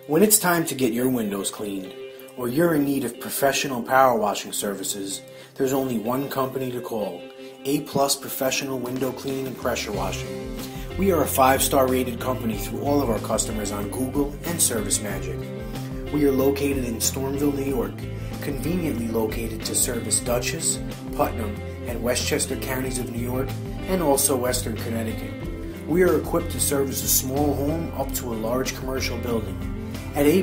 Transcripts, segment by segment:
When it's time to get your windows cleaned, or you're in need of professional power washing services, there's only one company to call: A+ Professional Window Cleaning and Pressure Washing. We are a 5-star rated company through all of our customers on Google and ServiceMagic. We are located in Stormville, New York, conveniently located to service Dutchess, Putnam, and Westchester counties of New York, and also Western Connecticut. We are equipped to service a small home up to a large commercial building. At A+,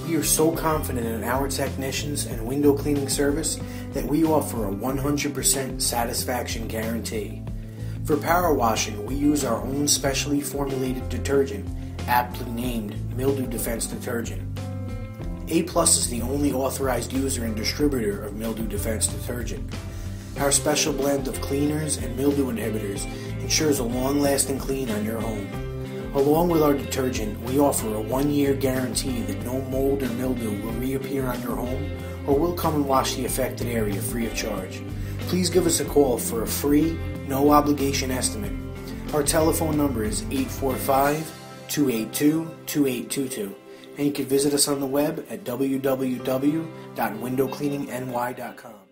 we are so confident in our technicians and window cleaning service that we offer a 100% satisfaction guarantee. For power washing, we use our own specially formulated detergent, aptly named Mildew Defense Detergent. A+ is the only authorized user and distributor of Mildew Defense Detergent. Our special blend of cleaners and mildew inhibitors ensures a long-lasting clean on your home. Along with our detergent, we offer a 1-year guarantee that no mold or mildew will reappear on your home, or we'll come and wash the affected area free of charge. Please give us a call for a free, no-obligation estimate. Our telephone number is 845-282-2822, and you can visit us on the web at www.windowcleaningny.com.